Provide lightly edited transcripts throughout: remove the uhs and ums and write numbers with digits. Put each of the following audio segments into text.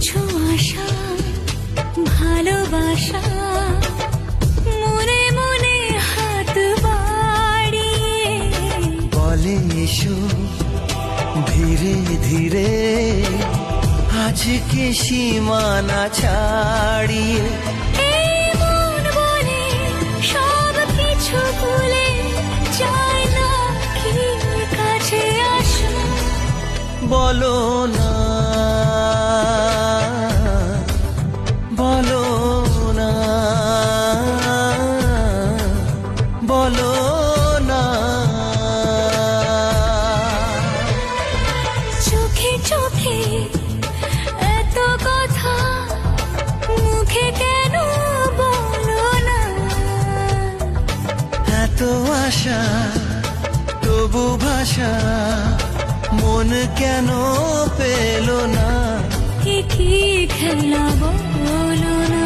কিছু আশা ভালোবাসা মনে মনে হাত বাড়িয়ে বলে এসো ধীরে ধীরে আজকে সীমানা ছাড়িয়ে। এই মন বলে সব কিছু ভুলে চাই না কি কাছে আসো। বলো না বলো না বলো না। চোখে চোখে এত কথা মুখে কেন বলো না। এত আশা তবু ভাষা মন কেন পেল না। কি খেলা বলো না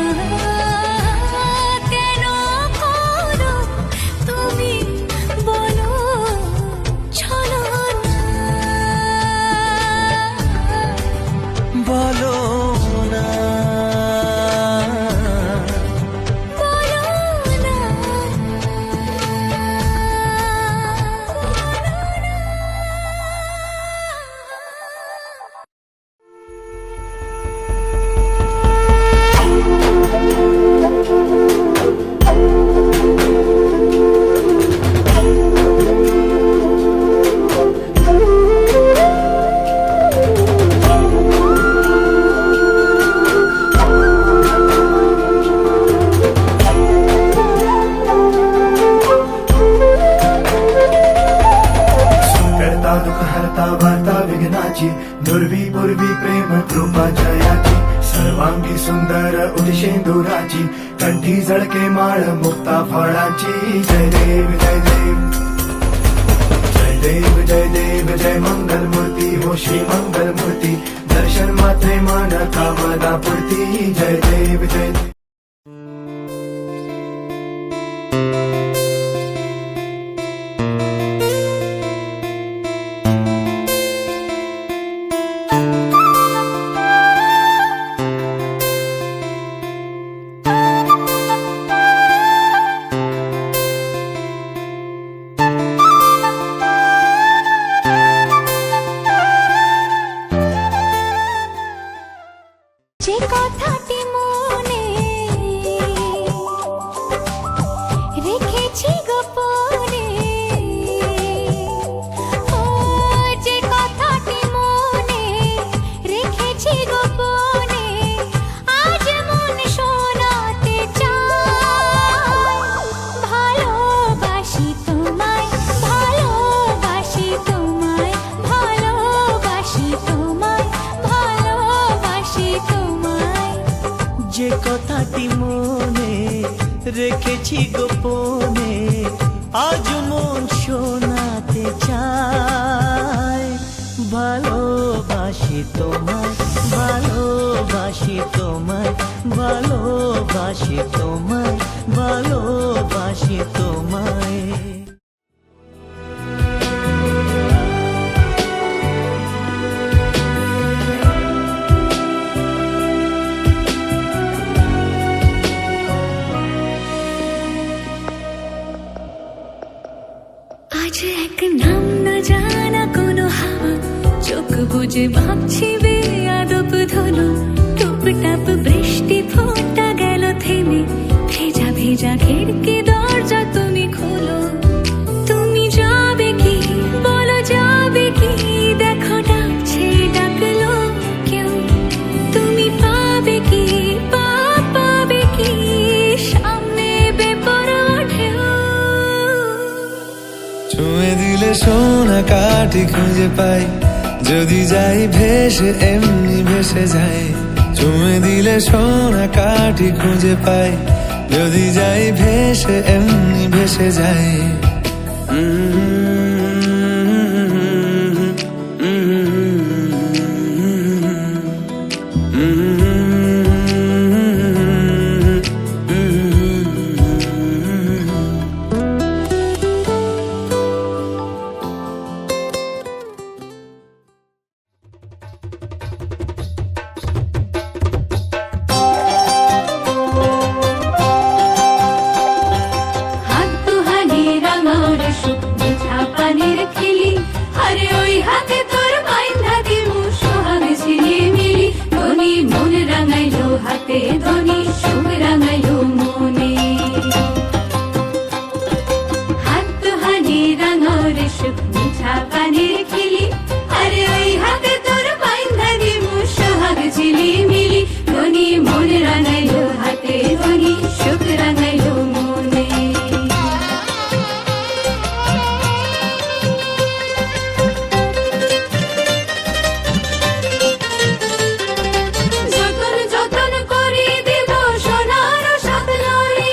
কেন করো তুমি বলো চলো না। বলো না বলো না। करता दुःख हरता वार्ता विघ्नाची दुर्वी पूर्वी प्रेम कृपा जयाची सर्वांगी सुंदर उदिशेंदुराची कंठी झळके माळ मुक्ता फळाची। जय देव जय देव जय देव जय देव जय मंगल मूर्ती हो श्री मंगल मूर्ती दर्शन मात्रे मान कामना पूर्ती। जय देव जय देव। যে কথাটি মনে রেখেছি গোপনে ও যে কথাটি মনে রেখেছি গোপনে আজ মন শোনাতে চাই। ভালোবাসি তোমায় ভালোবাসি তোমায় ভালোবাসি তোমায় ভালোবাসি তোমায়। যে কথাটি মনে রেখেছি গোপনে আজ মন শোনাতে চায়। ভালোবাসি তোমায় ভালোবাসি তোমায় ভালোবাসি তোমায় ভালোবাসি তোমায়। আজ এক নাম না জানা কোনো হাওয়া চোখ বুঝে ভাবছি বেয়াদব ধনু টুপটাপ বৃষ্টি ফোঁটা গেল থেমে ভেজা ভেজা খিড়কি দরজা তুমি খোলো। তুমি যাবে কি বলো যাবে কি দেখো ডাকছে ডাকলো কেউ। তুমি পাবে কি পাবে কি সামনে বেপরোয়া ঢেউ। ছুঁয়ে দিলে সোনা কাঠি খুঁজে পাই যদি যাই ভেসে এমনি ভেসে যাই। ছুঁয়ে দিলে সোনা কাঠি খুঁজে পাই যদি যাই ভেসে এমনি ভেসে যাই। ঝিলিমিলি ধ্বনি মন রাঙাইলো হাতে ধ্বনি সুখ রাঙাইলো মনে যতন যতন করে দেব সোনার সাত নরি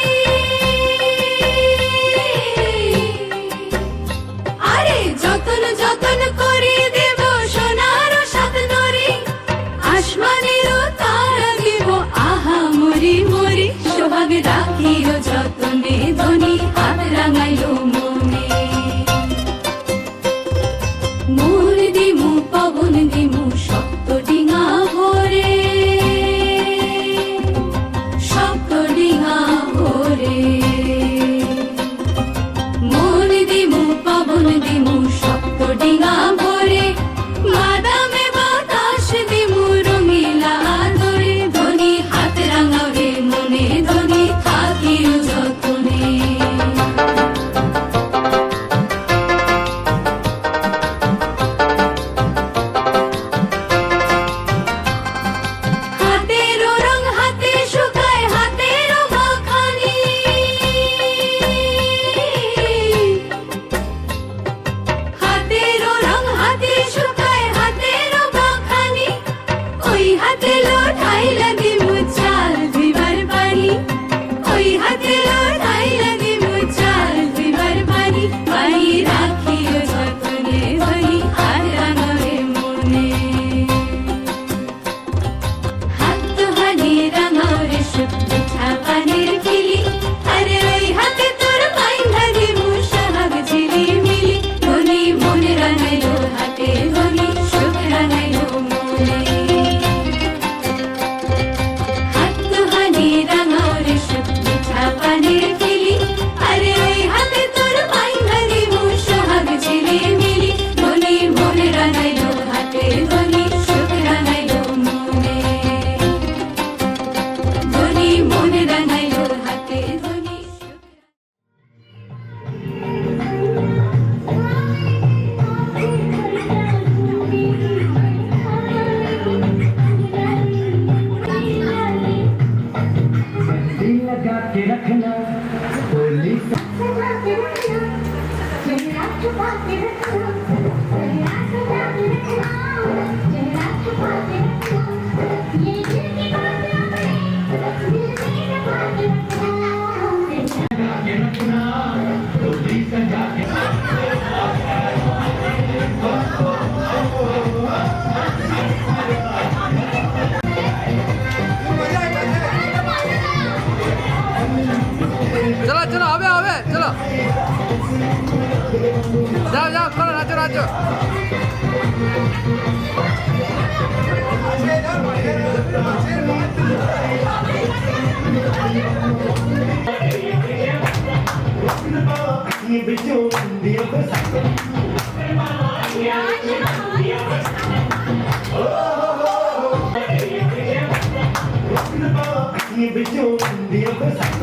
আরে যতন যতন করে দেব সোনার সাত নরি আসমানেরও তারা দেব আহা মরি মরি সোহাগ রাখিও যতনে ধ্বনি হাত রাঙাইলো মনে মোর দিমু পবন দিমু শক্ত ডিঙা ভরে শক্ত ডিঙা ভরে মোর দিমু পবন দিমু শক্ত ডিঙা ভরে বাদামে বাতাস দিমু রঙিলা আদরে ধ্বনি হাত রাঙাবে মনে ধ্বনি থাকিও যতনে হাতেরও রং হাতে শুকায় হাতেরও মাখানি হাতেরও রং হাতে শুকায় হাতেরও মাখানি ওই হাতে লোটাইলা দিমু চাল ধুইবার পানি ওই হাতে লোটাইলা দিমু চাল ধুইবার পানি পানি রাখিও যতনে ধ্বনি হাত রাঙাবে মনে হাত হানি রাঙাওরে সুখ পিঠা পানির খিলি আরে ওই হাতে তোর মাইন্ধা দিমু সোহাগ ঝিলিমিলি ধ্বনি মন রাঙাইলো হাতে ধ্বনি সুখ রাঙাইলো মনে হাত হানি রাঙাওরে সুখ পিঠা পানির খিলি আরে ওই হাতে তোর মাইন্ধা দিমু সোহাগ ঝিলিমিলি ধ্বনি মন রাঙাইলো হাতে ধ্বনি সুখ রাঙাইলো মনে ধ্বনি মন রাঙাইলো হাতে ধ্বনি সুখ दिल लगा के रखना बोली चेहरा छुपा के रखना चेहरा छुपा के रखना चेहरा छुपा के रखना ये दिल की बात अपने दिल में दबा के रखना बोली सजा के चलो चलो হবে হবে চলো যাও যাও করো নাচো নাচো ये बिचो दियो को साथ ये बिचो दियो को साथ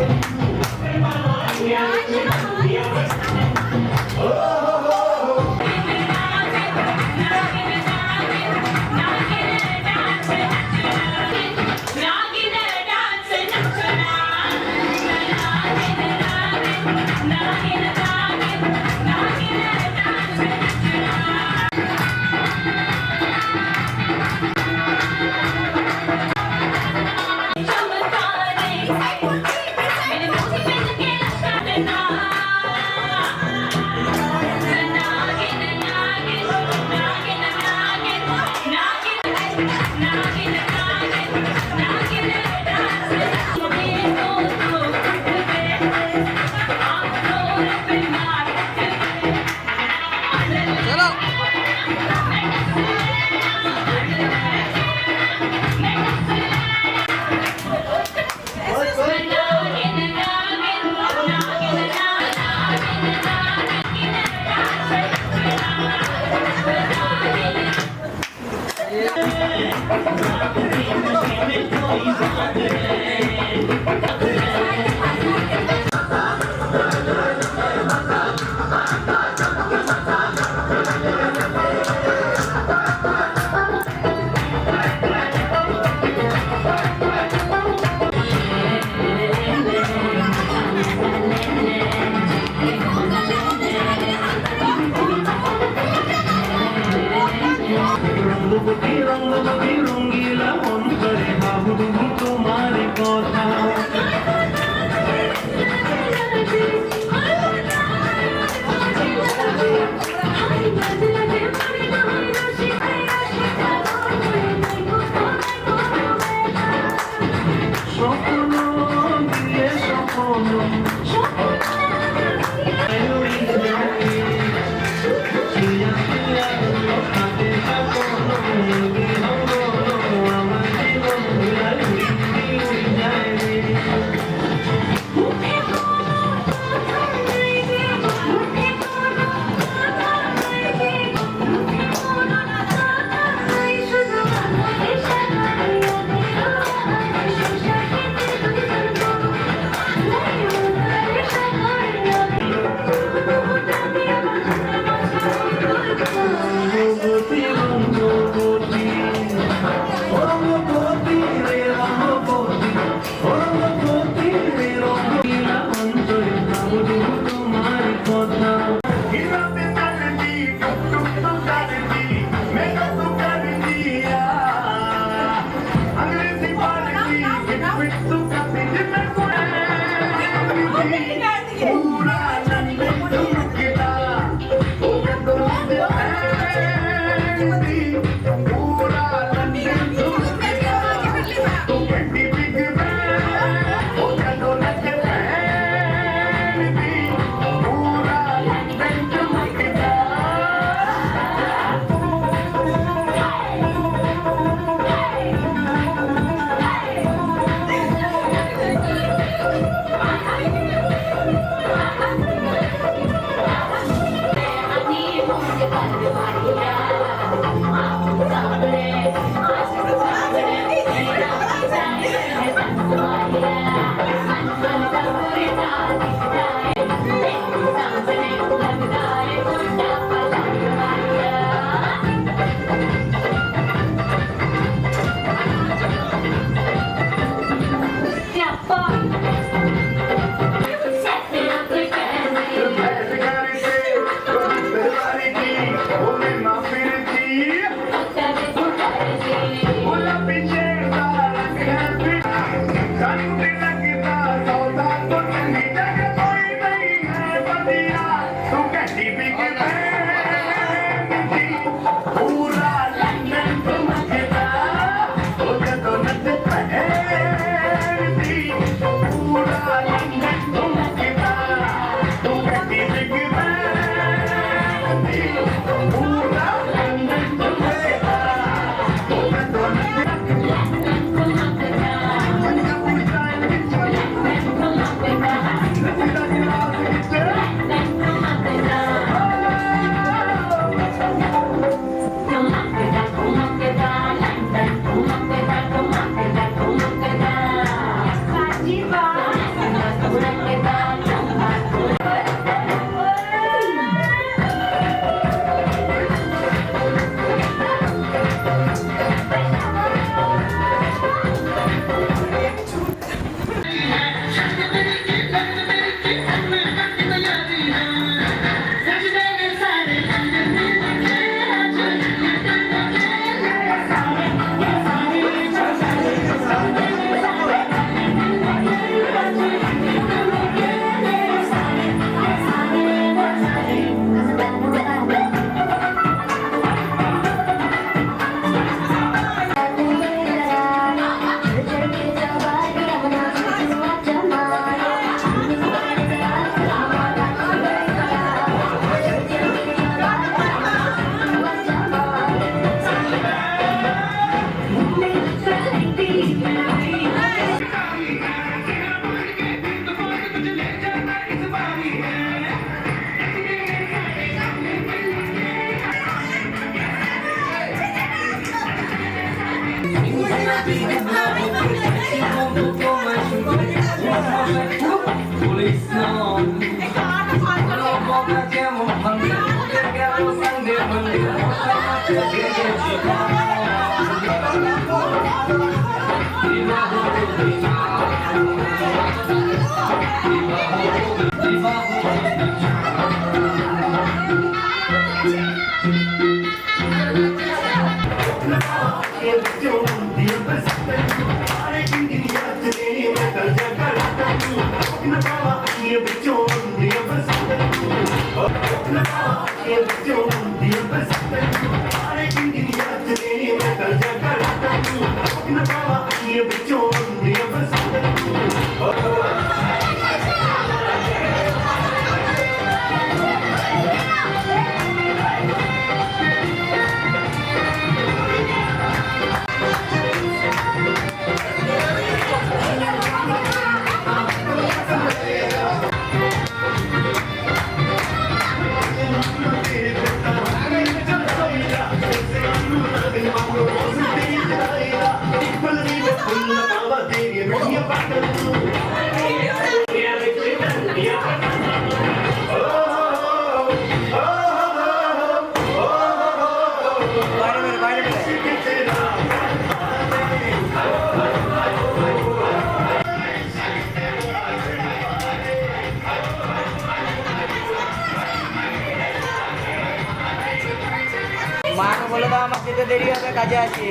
মাকে বলে দাও আমার যেতে দেরি হবে, কাজে আছি।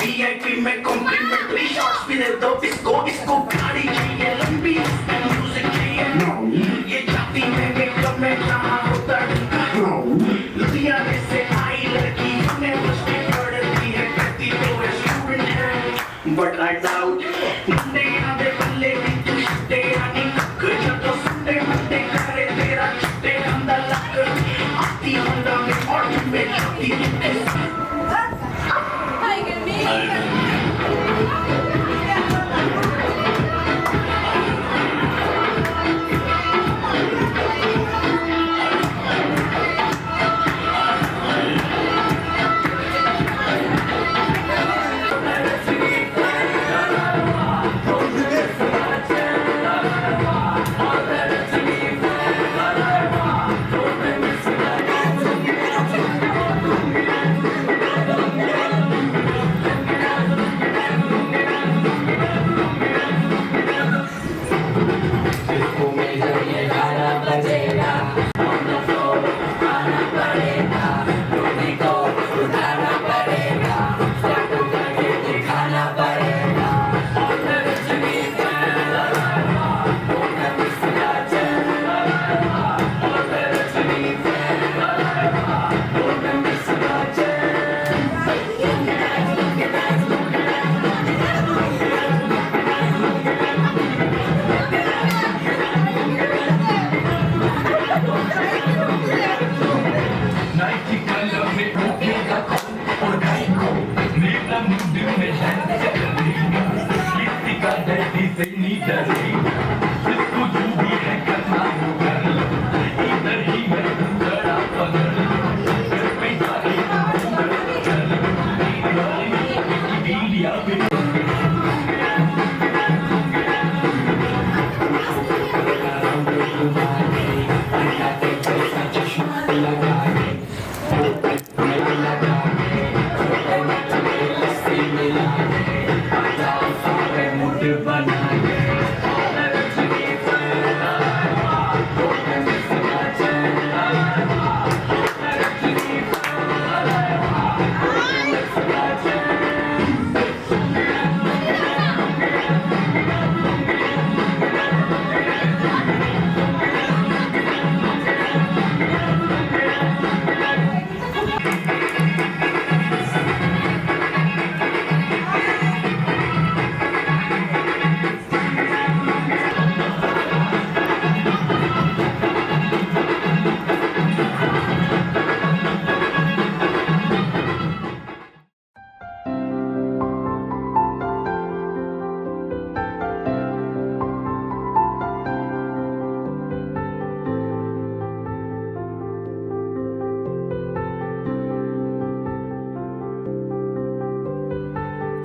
VIP में complimentary shots भी दे दो इसको गाड़ी चाहिए लंबी म्यूजिक चाहिए ये जाती में मेकअप में कहाँ होता लुधियाने से आई लड़की हमें मुझसे पढ़ती है कहती तो है स्टूडेंट है बट आई डाउट मंडे आधे बल्ले भी तू छुट्टे आने कक जब तो संडे मंडे करे तेरा छुट्टे अंदर लग आती होंडा में और में जाती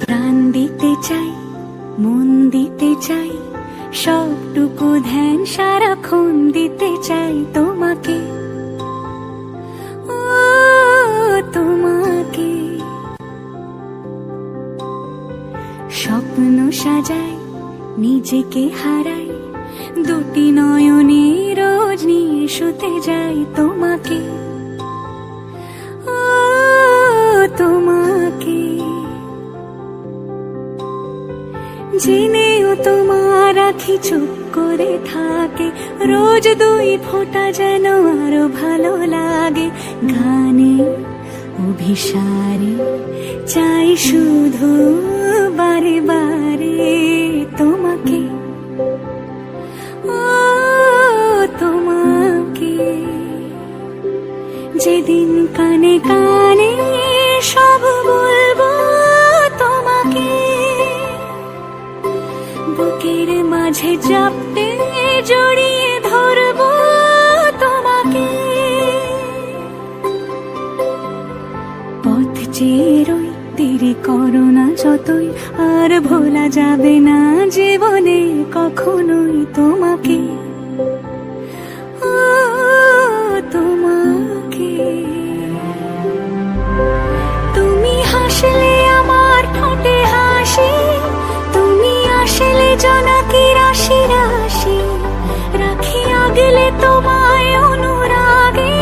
প্রাণ দিতে চাই মন দিতে চাই সবটুকু ধ্যান সারাক্ষণ দিতে চাই তোমাকে ও তোমাকে স্বপ্ন সাজাই নিজেকে হারাই দুটি নয়নে রোজ নিয়ে শুতে যাই তোমাকে ও তোমাকে জেনেও তোমার আখি চুপ করে থাকে, রোজ দুই ফোঁটা যেন আরো ভালো লাগে। গানে অভিসারে চাই শুধু বারে বারে তোমাকে, ও তোমাকে। যেদিন কানে কানে সব বলবো তোমাকে, বুকের মাঝে চাপতে জড়িয়ে ধরবো তোমাকে। পথ চেয়ে রই দেরি করো না যতই, আর ভোলা যাবে না জীবনে কখনোই তোমাকে, ও তোমাকে। তুমি হাসলে আমার ঠোঁটে হাসি, তুমি আসলে জোনাকি রাশি রাশি। রাখি আগলে তোমায় অনুরাগে,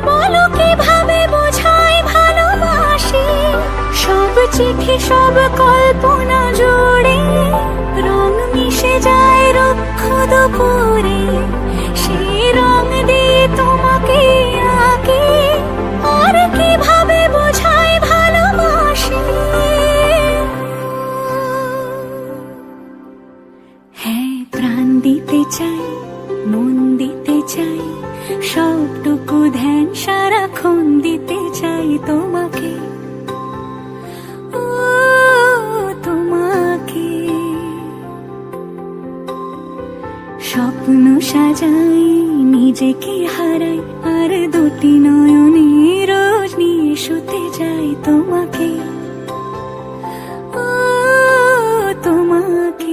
বলো কিভাবে বোঝাই ভালোবাসি। সব চিঠি সব কল্পনা জুড়ে রং মিশে যায় রুক্ষ দুপুরে, সেই রং দিয়ে তোমাকে আঁকি, আর কিভাবে বোঝাই ভালোবাসি। হ্যাঁ, প্রাণ দিতে চাই, মন দিতে চাই, সবটুকু ধ্যান সারাক্ষণ দিতে চাই তোমাকে, ও তোমাকে। স্বপ্ন সাজাই, নিজেকে হারাই, আর দুটি নয়নে রোজ নিয়ে শুতে যাই তোমাকে, ও তোমাকে।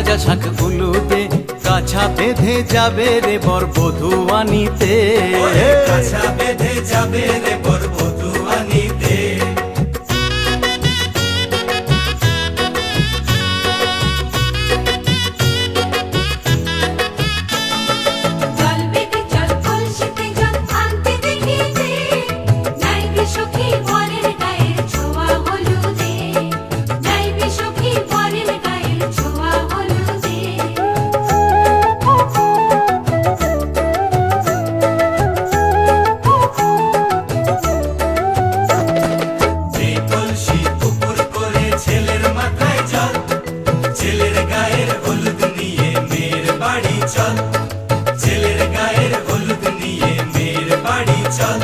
ভাজা শাক উলুদে কাছা বেঁধে যাবে রে বর বধূ আনিতে, কাছা বেঁধে যাবে রে বর বধূ আনিতে। জল বেঁধে চল কলসিতে জল আনতে দেখিতে, যাইবে সখী বরের গায়ের ছোঁয়া হলুদে, যাইবে সখী বরের গায়ের ছোঁয়া হলুদে। যে কলসি উপর করে ছেলের মাথায় জল, ছেলের গায়ের হলুদ নিয়ে মেয়ের বাড়ি চল, ছেলের গায়ের হলুদ নিয়ে মেয়ের বাড়ি চল।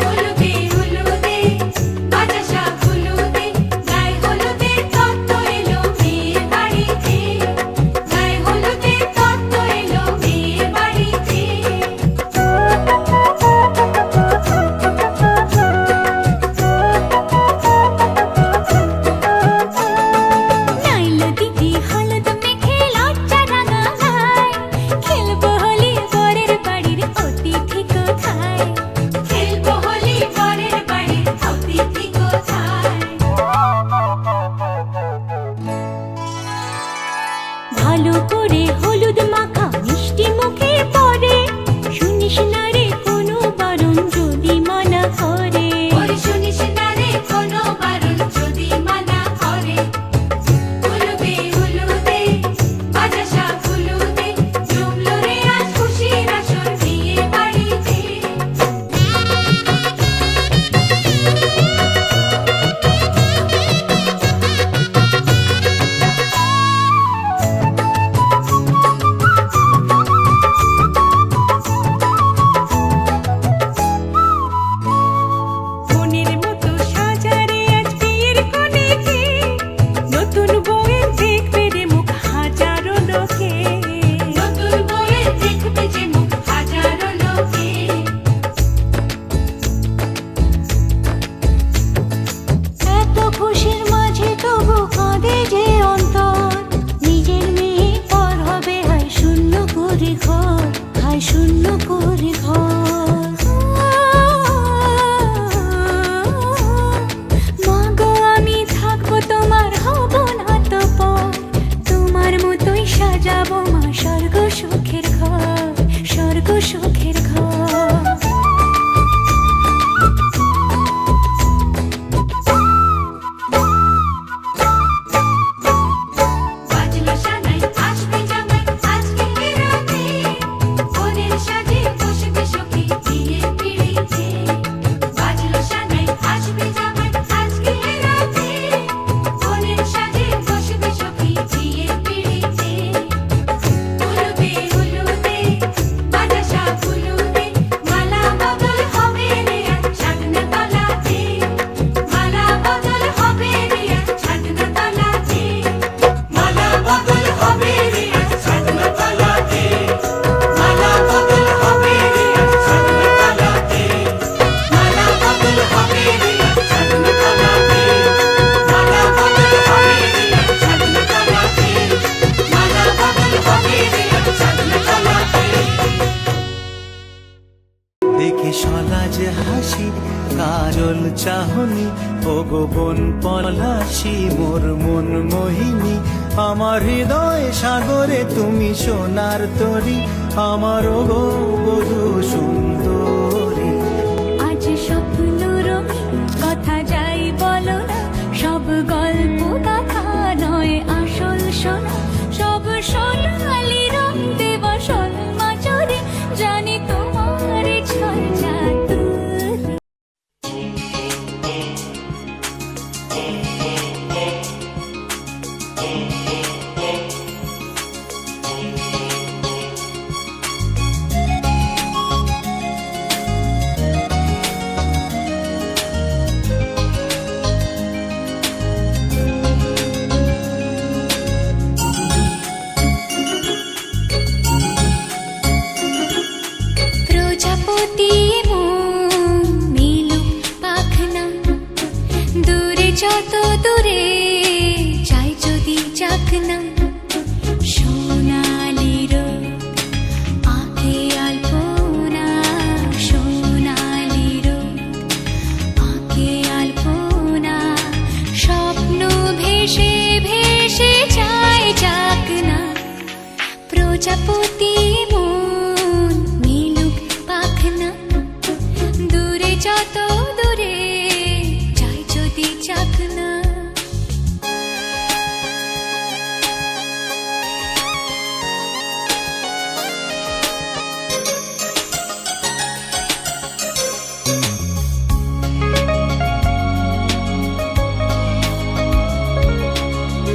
হলুদে হলুদে ভাজা শাক হলুদে, গায়ে হলুদে তত্ত্ব এলো মেয়ের বাড়িতে, গায়ে হলুদে তত্ত্ব এলো মেয়ের বাড়িতে। নাইলো দিদি হলুদ মেখে লজ্জা রাঙায়, খেলবো হোলি বরের বাড়ির অতিথি কোথায়, খেলবো হোলি বরের বাড়ির অতিথি কোথায়। ভালো করে হলুদ মাখা মিষ্টি মুখে পড়ে, শুনিস না রে কোনো বারণ যদি মানা করে, শুনিস না রে কোনো বারণ যদি মানা করে। হলুদে হলুদে ভাজা শাক হলুদে, জমলো রে আজ খুশির আসর বিয়ে বাড়িতে। মনের মতো সাজারে আজ বিয়ের কোণেতে, নতুন বউয়ের দেখবে রে মুখ হাজারো লোকে, নতুন বউয়ের দেখবে যে মুখ হাজারো লোকে। এত খুশির মাঝে তবু কাঁদে যে অন্তর, নিজের মেয়ে পর হবে হায় শূন্য করে ঘর, হায় শূন্য করে ঘর। মাগো আমি থাকবো তোমার হব না তো পর, তোমার মতোই সাজাবো মা স্বর্গ সুখের ঘর, স্বর্গ সুখের ঘর। বাজলো সানাই আসবে জামাই আজকে রাতে, বোনের সাজে বসবে সখী বিয়ে পিড়িতে। বাজলো সানাই আসবে জামাই আজকে রাতে, বোনের সাজে বসবে সখী বিয়ে পিড়িতে। হলুদে হলুদে ভাজা শাক হলুদে, মালা বদল হবে রে আজ ছাদনা তলাতে, মালা বদল হবে রে আজ ছাদনা তলাতে, মালা বদল হবে রে আজ ছাদনা তলাতে, মালা বদল হবে রে আজ ছাদনা তলাতে, মালা বদল হবে রে আজ ছাদনা তলাতে, মালা বদল হবে রে আজ ছাদনা তলাতে, মালা বদল হবে রে আজ ছাদনা তলাতে। দেখি সলাজ হাসি কাজল চাহনি, ও গো বন পলাশি মোর মন মোহিনী, আমার হৃদয় সাগরে তুমি সোনার তরী, আমার ও গো বধূ সুন্দরী। আজ স্বপ্ন রঙিন কথা যাই বলো না, সব গল্প কথা নয় আসল শোনা, সব সোনালি রং দেব সলমা চরে, জানি তোমার ছল জাদু। প্রজাপতি মন মিলুক পাখনা দূরে যত দূরে যাই যদি চাকনা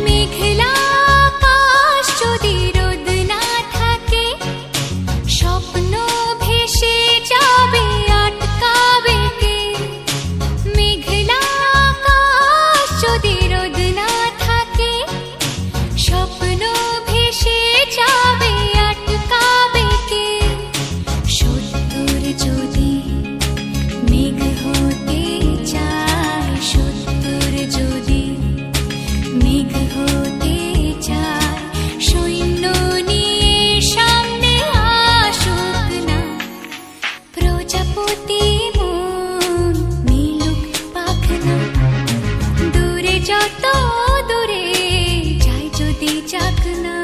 মেঘলা আকাশ যদি রোদ না থাকে স্বপ্ন ভেসে যাবে আটকাবে কে মেঘলা আকাশ যদি রোদ না থাকে স্বপ্ন ভেসে যাবে আটকাবে কে সত্তর যদি মেঘ হতে চায় সত্তর যদি মেঘ হতে চায় সৈন্য নিয়ে সামনে আসুক না প্রজাপতি মন মিলুক পাখনা দূরে যত দূরে যাই যদি চাকনা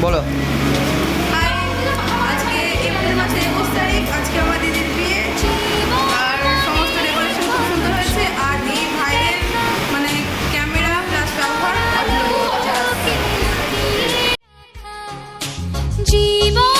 বলো। আজকে এপ্রিল মাসের 21 তারিখ, আজকে আমার দিদির বিয়ে। আর সমস্ত ডেকোরেশন খুব সুন্দর হয়েছে। আর এই ভাইয়ের মানে ক্যামেরা প্লাস ব্যবহার জীবন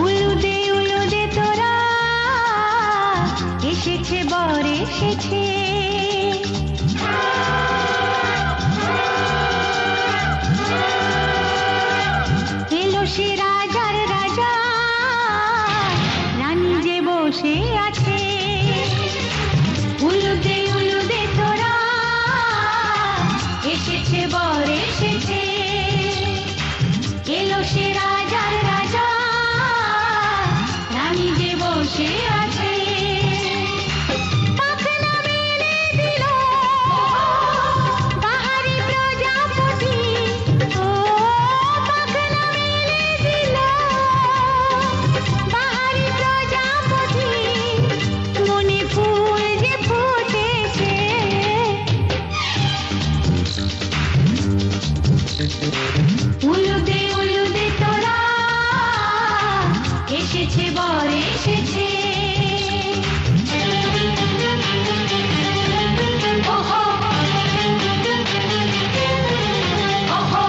উলুদে তোরা এসেছে বর এসেছে এলো সে রাজার রাজা রানী যে বসে আছে উলুদে তোরা এসেছে বর এসেছে এলো সে রাজার রাজা রানী যে বসে আছে পাখনা মেলে দিল বাহারি প্রজাপতি ও পাখনা মেলে দিল বাহারি প্রজাপতি মনে ফুল যে ফুটেছে উলুদে তোরা এসেছে বর এসেছে ওহো ওহো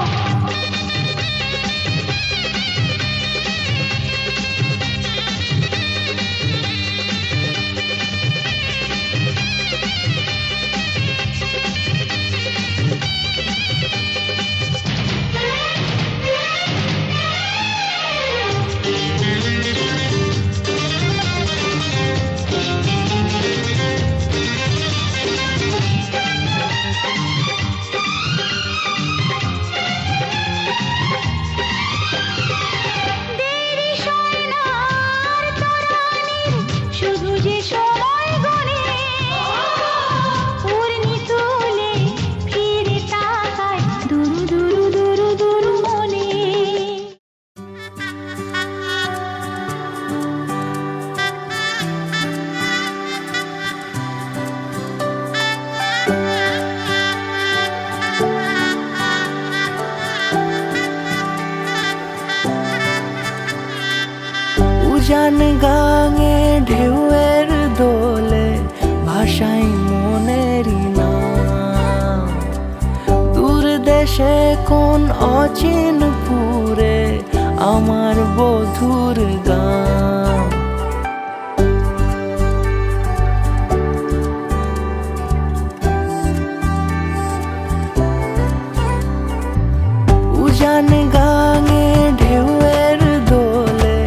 উজান গাঙে ঢেউয়ের দোলে ভাষাই মনেরই নাম দূর দেশে কোন অচিন পুরে আমার বধুর গান উজান গাঙে ঢেউয়ের দোলে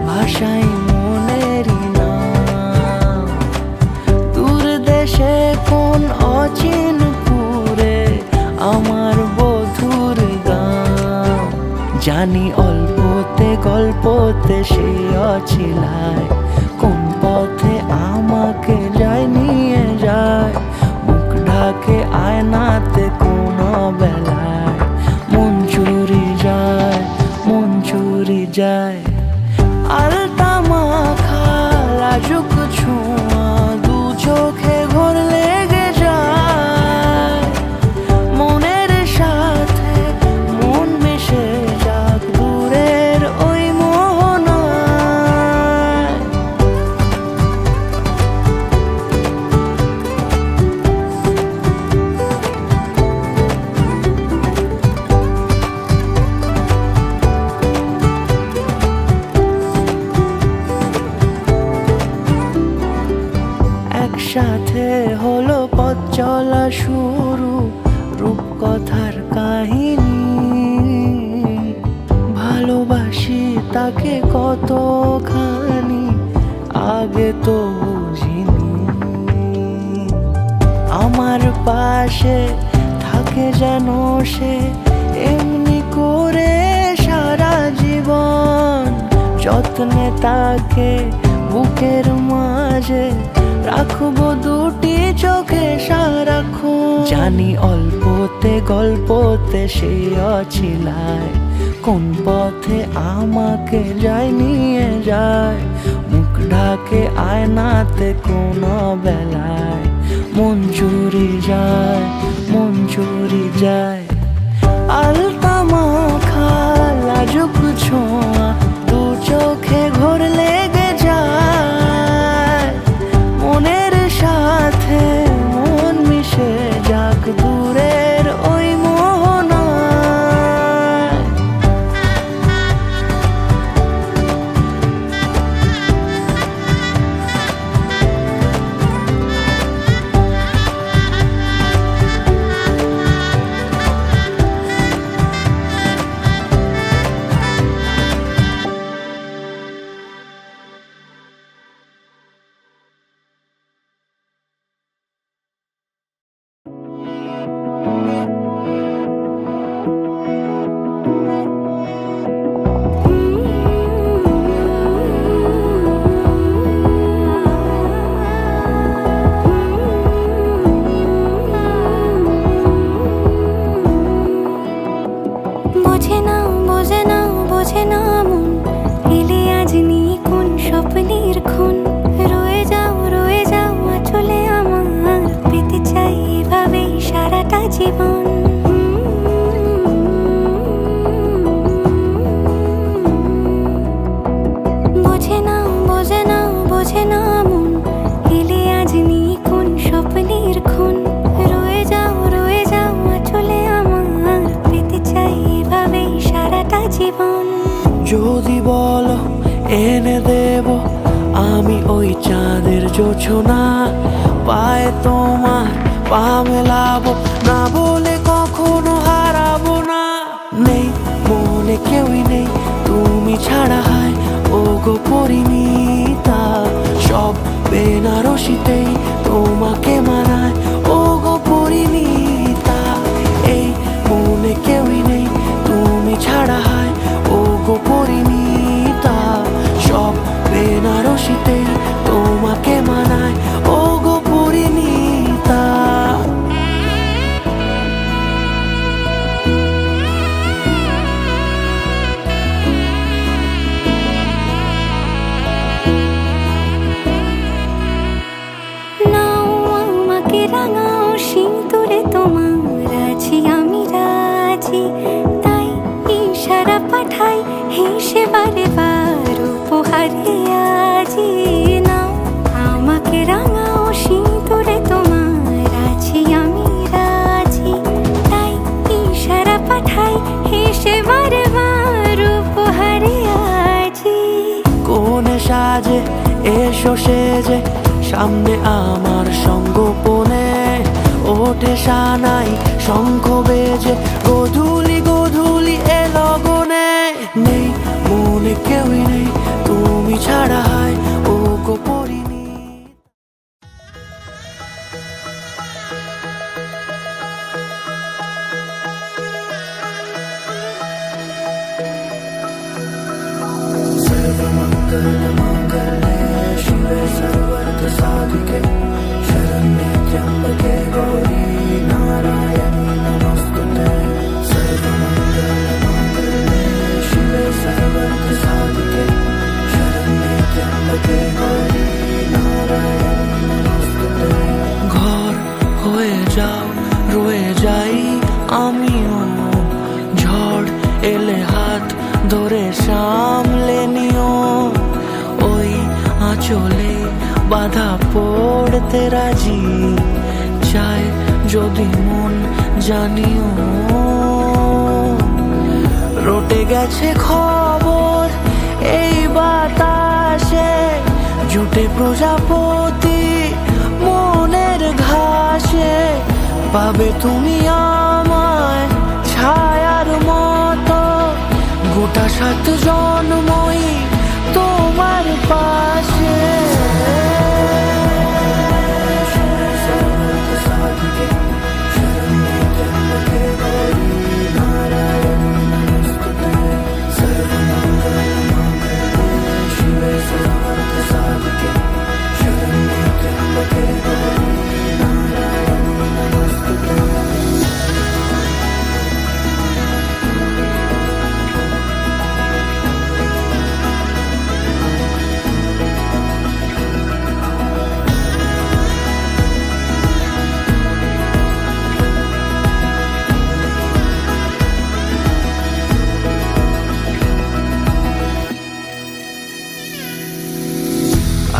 ভাষাই মনেরই নাম। দূর দেশে কোন অচিনপুরে আমার বধুর গান। জানি অল্পতে গল্পতে সে অছিলায় কোন পথে আমাকে যায় নিয়ে যায়। মুখ ঢাকে আয়নাতে কোন বেলায় মন চুরি যায়, মন চুরি যায়। আলতা মাখা লাজুক ছোঁয়া দু চোখে ঘোর লেগে যায়। মনের সাথে মন মিশে যাক দূরের ওই মোহনায়। একসাথে হলো পথ চলা শুরু, রূপকথার কাহিনী। ভালোবাসি তাকে কতখানি আগে তো বুঝিনি। আমার পাশে থাকে যেন সে এমনি করে সারা জীবন। যত্নে তাকে বুকের মাঝে রাখবো দুটি চোখে সারাক্ষণ। জানি অল্পতে গল্পতে সে অছিলায় কোন পথে আমাকে যায় নিয়ে যায়। মুখ ঢাকে আয়নাতে কোন বেলায় মন চুরি যায়, মন চুরি যায়। আলতা মাখা লাজুক ছোঁয়া দু চোখে ঘোর লেগে যায়। মনের সাথে মন মিশে যাক দূরের ওই মোহনায়। বোঝে না বোঝে না বোঝে না মন এলে আজ নিয়ে কোন স্বপ্নের খুন। রয়ে যাও চলে আমার পেতে চাই এভাবেই সারাটা জীবন। বোঝে না বোঝে না বোঝে না মন এলে আজ নিয়ে কোন স্বপ্নের খুন। রয়ে যাও চলে আমার পেতে চাই এভাবেই সারাটা জীবন। যদি বলো এনে দেব আমি ওই চাঁদের জোছনা। পায়ে তোমার পা মেলাবো না বলে কখনো হারাবো না। নেই মনে কেউই নেই তুমি ছাড়া হয় ও গো পরিণীতা। সব বেনারসিতেই তোমাকে মানায় ও গো পরিণীতা। এই মনে কেউই নেই তুমি ছাড়া হয় ও গো পরিণীতা। সব বেনারসিতেই তোমাকে মানায় ও গো পরিণীতা। নাও আমাকে রাঙাও সিঁদুরে তোমার আছি আমি রাজি। তাই ইশারা পাঠাই হেসে বারে বার উপহারে আজি। নাও আমাকে রাঙাও সিঁদুরে তোমার আছি আমি রাজি। তাই ইশারা পাঠাই হেসে বারে বার উপহারে আজি। কোন সাজে এসো সেজে সামনে আমার সঙ্গোপনে। ওঠে সানাই শঙ্খ বেজে গধূলি গধূলি এলো জীবনে কেউই নেই তুমি ছাড়া, হয় ও গো পরিণী। सर्वमङ्गलमाङ्गल्ये शिवे सर्वार्थसाधिके शरण्ये त्र्यम्बके गौरी नारायणी नमोस्तुते। सर्वमङ्गलमाङ्गल्ये शिवे सर्वार्थसाधिके शरण्ये त्र्यम्बके गौरी नारायणी नमोस्तुते। ঘর হয়ে যাও রয়ে যাই আমিও, ঝড় এলে হাত ধরে সামলে নিও, ওই আঁচলে বাধা পড়তে রাজি, চাই যদি মন জানিও। রটে গেছে খবর এই বাতাসে, জুটে প্রজাপতি মনের ঘাসে, পাবে তুমি আমায় ছায়ার মতো, গোটা 7 জন্মই তোমার পাশে।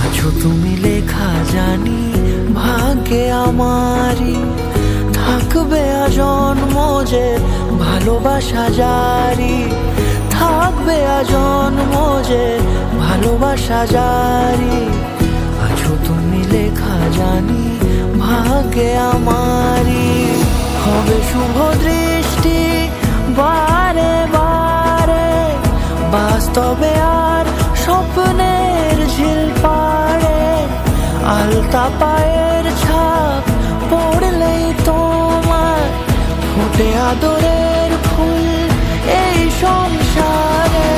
আছো তুমি লেখা জানি ভাগ্যে আমারই, থাকবে আজন্ম যে ভালোবাসা জারি, থাকবে আজন্ম যে ভালোবাসা জারি। আছো তুমি লেখা জানি ভাগ্যে আমারই, হবে শুভ দৃষ্টি বারে বারে, বাস্তবে আর স্বপ্নের ঝিল পাড়ে, আলতা পায়ের ছাপ পড়লেই তোমার ফোটে আদরের ফুল এই সংসারে।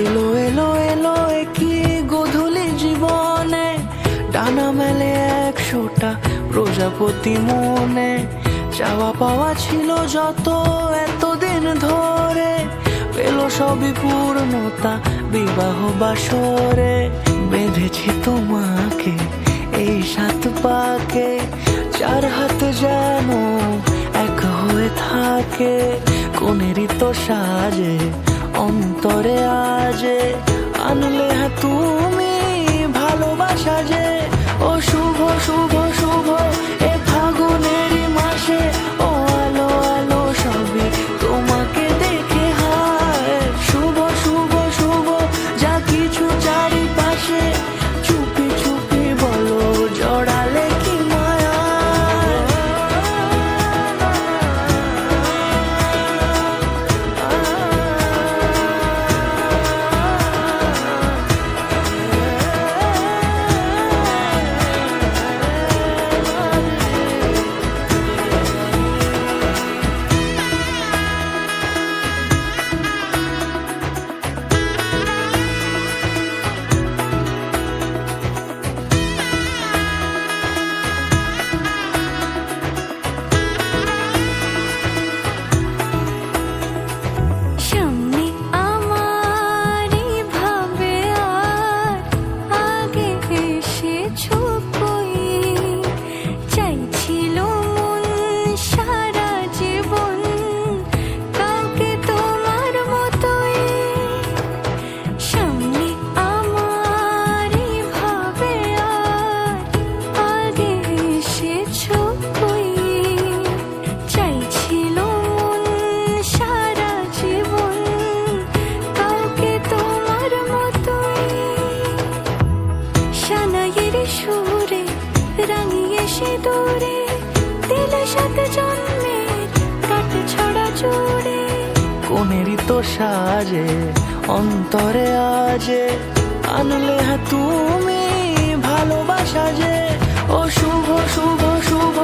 এলো এলো এলো কি গধূলি জীবনে, ডানা মেলে 100টা প্রজাপতি মনে, চাওয়া পাওয়া ছিল যত এতদিন ধরে, পেল সবই পূর্ণতা বিবাহ বাসরে। বেঁধেছি তোমাকে এই 7 পাকে, 4 হাত যেন এক হয়ে থাকে, কোনেরই তো সাজে অন্তরে আজে, আনলে হ্যাঁ তুমি ভালোবাসা যে। ও শুভ শুভ শুভ এ ফাগুনেরই মাসে, ও আলো আলো সবই তোমাকে দেখে হায়, শুভ শুভ শুভ যা কিছু চারিপাশে, চুপি চুপি বলো জড়ালে কি মায়া। কত সাজে অন্তরে আজে আনলে হ্যাঁ তুমি ভালোবাসা যে ও শুভ শুভ শুভ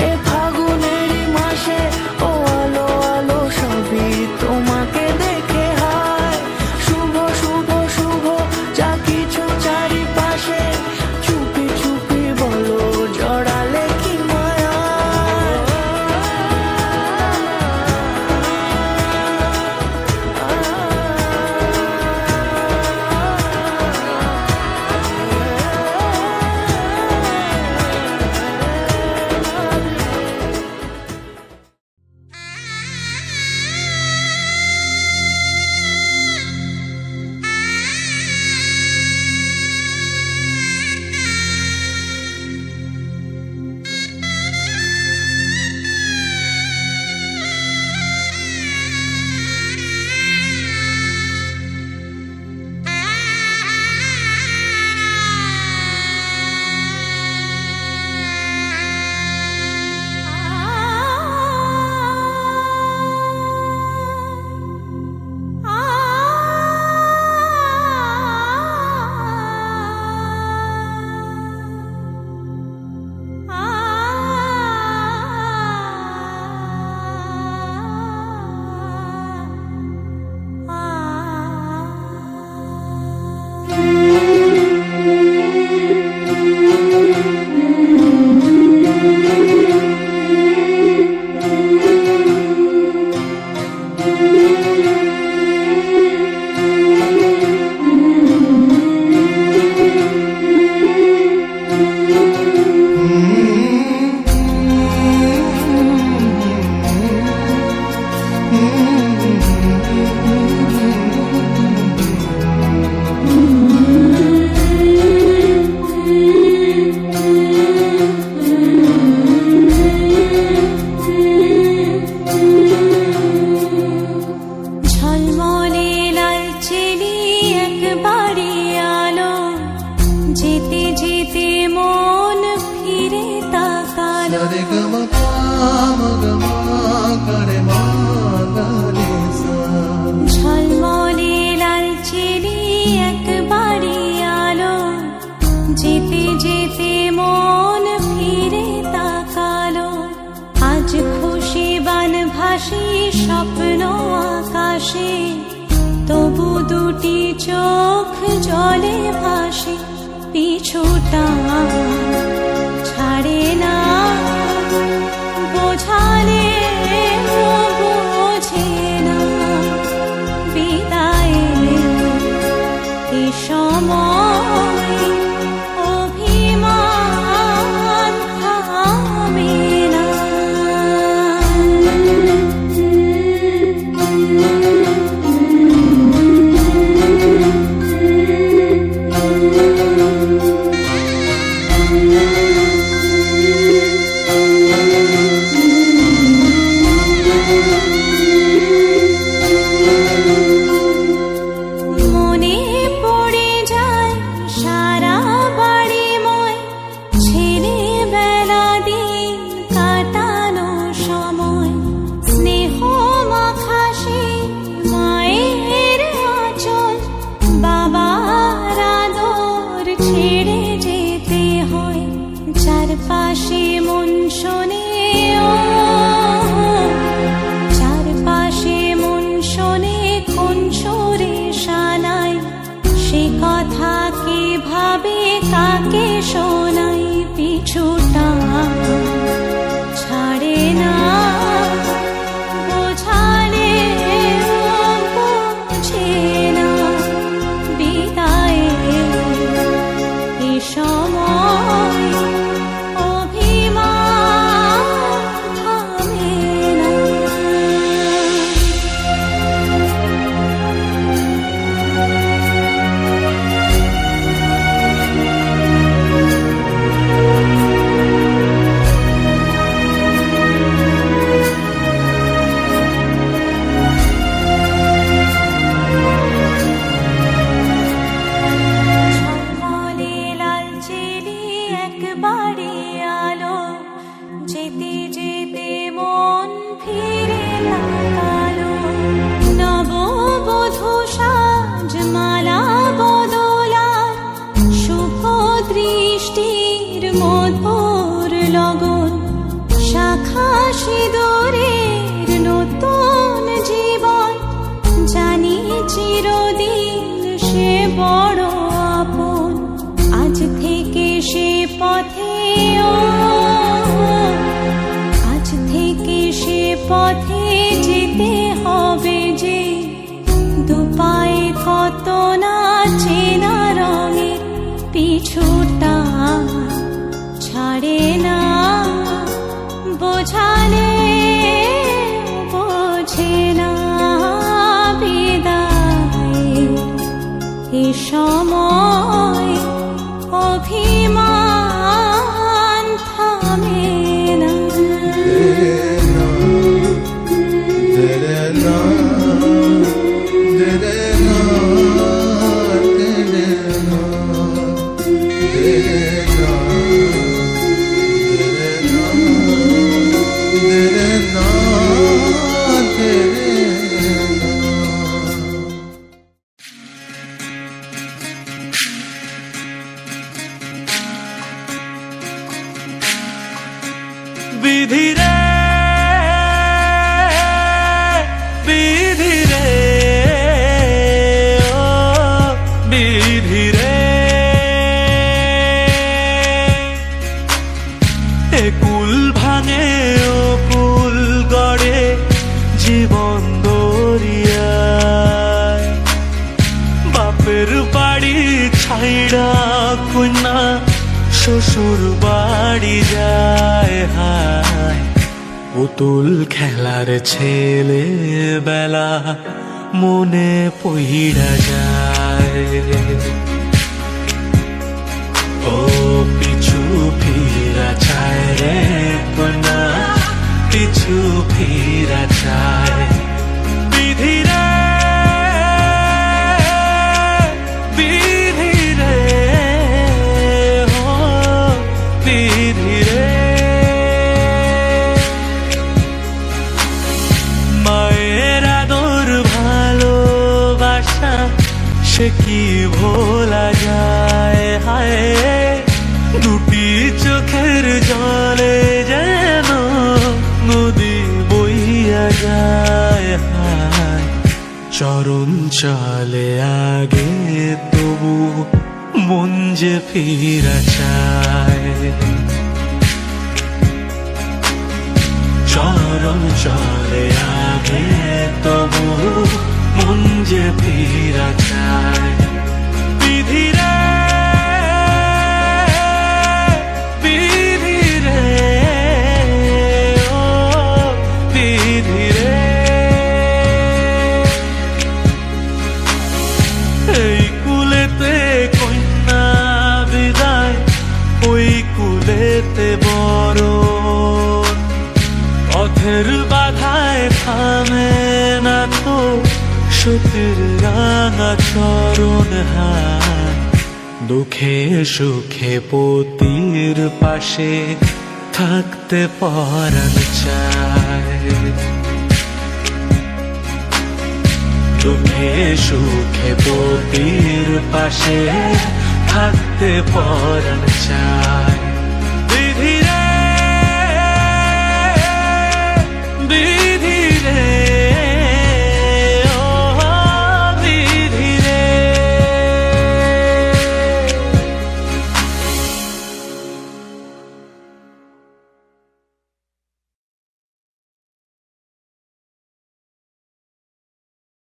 এ ফাগুনেরই মাসে ও আলো আলো সবই তোমাকে দেখে হায় শুভ শুভ শুভ যা কিছু চারিপাশে চুপি চুপি বলো জড়ালে কি মায়া ঝলমলে লালচেলি একবারে আলো যেতে যেতে মন ফিরে তাকালো ঝলমলে লালচেলি একবারে আলো যেতে যেতে মন ফিরে তাকালো আজ খুশি বান ভাসি স্বপ্ন আকাশে তবু দুটি চোখ জলে ভাসে পিছুটা ছাড়ে না বোঝালে বোঝে না বিদায় এ সময় অভিমান থামে না মনে পড়ে যায় বড় আপন, আজ থেকে সে পথে আজ থেকে সে পথে যেতে হবে যে, দুপায়ে কত না চেনা রঙের পিছুটা ছাড়ে না, বোঝালে বোঝে না বিদায়ের এ সময়, অভিমান থামে না। বিধি রে, বিধি রে, ও বিধি রে, এ কুল ভাঙে ও কুল গড়ে জীবন দরিয়ায়, বাপের বাড়ি ছাইড়া কন্যা শ্বশুর বাড়ি যায়, হায় পুতুল খেলার ছেলে বেলা মনে পইড়া যায়, ও পিছু ফিরা চায় রে কন্যা, পিছু ফিরা চায়। বিধি রে, বিধি রে, ও বিধি রে, মায়ের আদর ভালোবাসা সে কি ভোলা যায়, হায় দুটি চোখের জলে যেন নদী বইয়া যায়, হায় চরণ চলে আগে তবু মন যে ফিরা চায়, চরণ চলে আগে তবু মন যে ফিরা চায়। বিধি রে, বিধি রে, ও বিধি রে, এই কুলেতে কন্যা বিদায়, ওই কুলেতে বড়, পথের বাধায় থামে না তো সতীর রাঙা চরণ, হায় দুঃখে সুখে পতির পাশে থাকতে পরাণ চায়, দুঃখে সুখে পতির পাশে থাকতে পরাণ চায়। বিধি রে, বিধি রে, ও বিধি রে,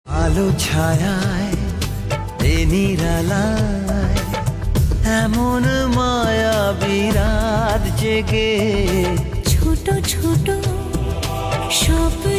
আলো ছায়ায় নিরালায় এমন মায়া বিরাট জেগে, ছোট ছোট স্বপ্ন